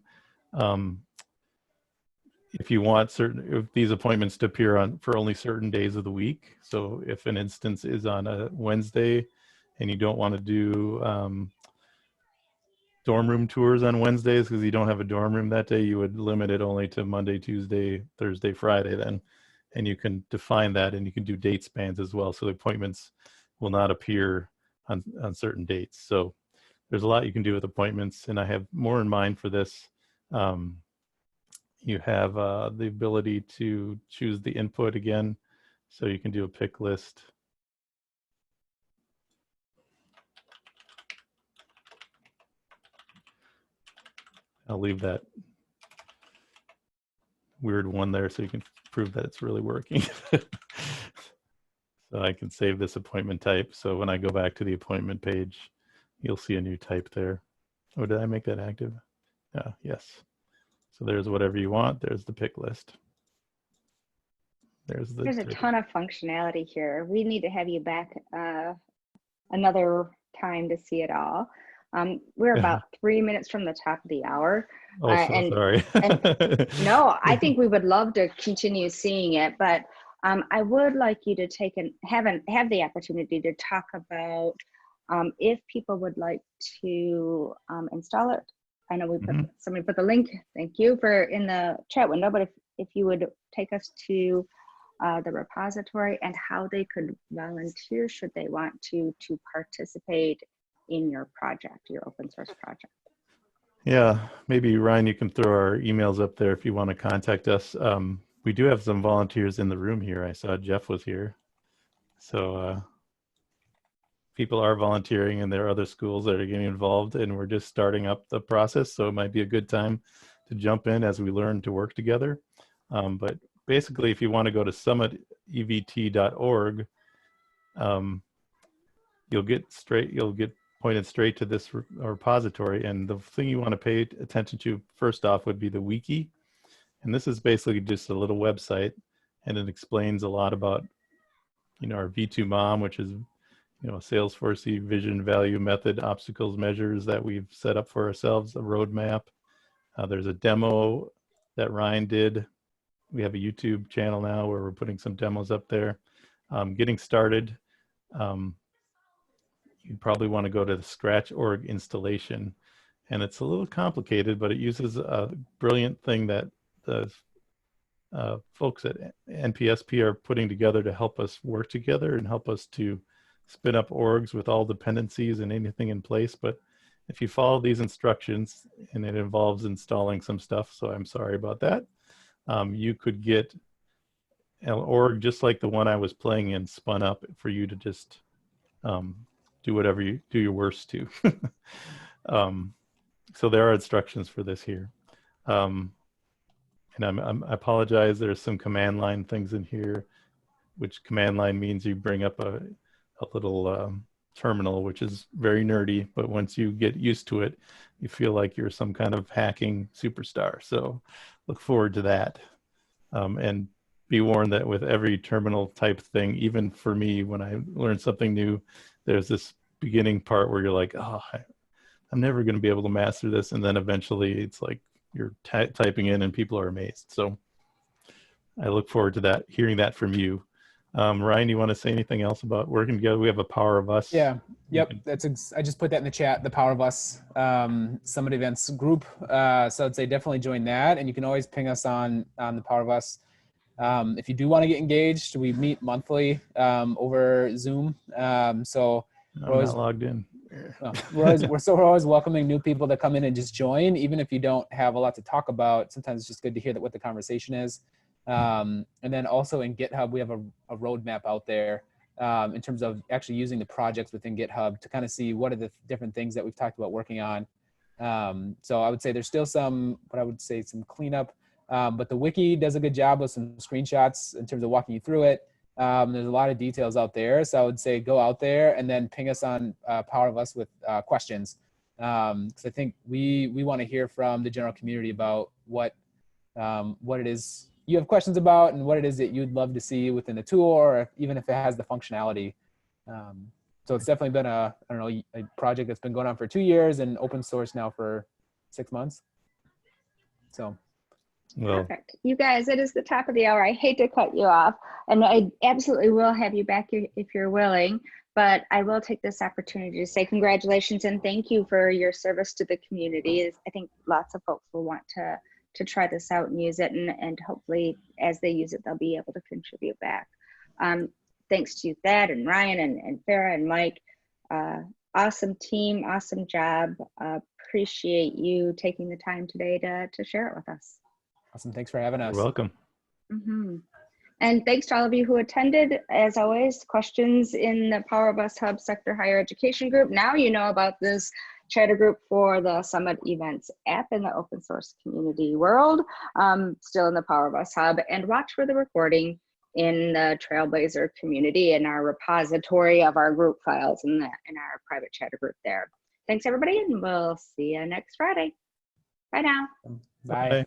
if you want if these appointments to appear on for only certain days of the week. So if an instance is on a Wednesday and you don't want to do dorm room tours on Wednesdays because you don't have a dorm room that day, you would limit it only to Monday, Tuesday, Thursday, Friday then. And you can define that, and you can do date spans as well. So the appointments will not appear on certain dates. So there's a lot you can do with appointments, and I have more in mind for this. You have the ability to choose the input again. So you can do a pick list. I'll leave that weird one there so you can prove that it's really working. So I can save this appointment type. So when I go back to the appointment page, you'll see a new type there. Oh, did I make that active? Yes. So there's whatever you want. There's the pick list. There's a ton of functionality here. We need to have you back another time to see it all. We're about 3 minutes from the top of the hour. Oh, so sorry. No, I think we would love to continue seeing it, but I would like you to take and have the opportunity to talk about if people would like to install it. I know we put somebody put the link. Thank you for in the chat window, but if you would take us to the repository and how they could volunteer should they want to participate in your project, your open source project. Yeah, maybe Ryan, you can throw our emails up there if you want to contact us. We do have some volunteers in the room here. I saw Jeff was here. So people are volunteering, and there are other schools that are getting involved, and we're just starting up the process. So it might be a good time to jump in as we learn to work together. But basically, if you want to go to summitevt.org, you'll get pointed straight to this repository. And the thing you want to pay attention to first off would be the wiki. And this is basically just a little website, and it explains a lot about, our V2 MOM, which is, Salesforce vision, value, method, obstacles, measures that we've set up for ourselves, a roadmap. There's a demo that Ryan did. We have a YouTube channel now where we're putting some demos up there. Getting started, you'd probably want to go to the Scratch.org installation. And it's a little complicated, but it uses a brilliant thing that the folks at NPSP are putting together to help us work together and help us to spin up orgs with all dependencies and anything in place. But if you follow these instructions, and it involves installing some stuff, so I'm sorry about that, you could get an org just like the one I was playing in spun up for you to just do whatever you do your worst to. So there are instructions for this here. And I apologize, there's some command line things in here, which command line means you bring up a little terminal, which is very nerdy, but once you get used to it, you feel like you're some kind of hacking superstar. So look forward to that. And be warned that with every terminal type thing, even for me, when I learn something new, there's this beginning part where you're like, oh, I'm never going to be able to master this. And then eventually it's like you're typing in and people are amazed. So I look forward to that, hearing that from you. Ryan, you want to say anything else about working together? We have a Power of Us. Yeah. Yep. I just put that in the chat, the Power of Us Summit Events group. So I'd say definitely join that. And you can always ping us on the Power of Us. If you do want to get engaged, we meet monthly over Zoom. So I'm not logged in. We're always welcoming new people to come in and just join, even if you don't have a lot to talk about. Sometimes it's just good to hear what the conversation is. And then also in GitHub, we have a roadmap out there in terms of actually using the projects within GitHub to kind of see what are the different things that we've talked about working on. So I would say there's still some cleanup, but the wiki does a good job with some screenshots in terms of walking you through it. There's a lot of details out there. So I would say go out there and then ping us on Power of Us with questions. Because I think we want to hear from the general community about what it is you have questions about and what it is that you'd love to see within the tool, or even if it has the functionality. So it's definitely been a project that's been going on for 2 years and open source now for 6 months. So. Well, Perfect. You guys, it is the top of the hour. I hate to cut you off, and I absolutely will have you back if you're willing, but I will take this opportunity to say congratulations and thank you for your service to the community. I think lots of folks will want to try this out and use it, and hopefully as they use it, they'll be able to contribute back. Thanks to Thad and Ryan and Farah and Mike. Awesome team, awesome job. Appreciate you taking the time today to share it with us. Awesome. Thanks for having us. you're welcome. And thanks to all of you who attended. As always, questions in the Power of Us Hub Sector Higher Education group. Now you know about this chatter group for the Summit Events app in the open source community world, still in the Power of Us Hub. And watch for the recording in the Trailblazer community in our repository of our group files in our private chatter group there. Thanks everybody, and we'll see you next Friday. Bye now. Bye. Bye.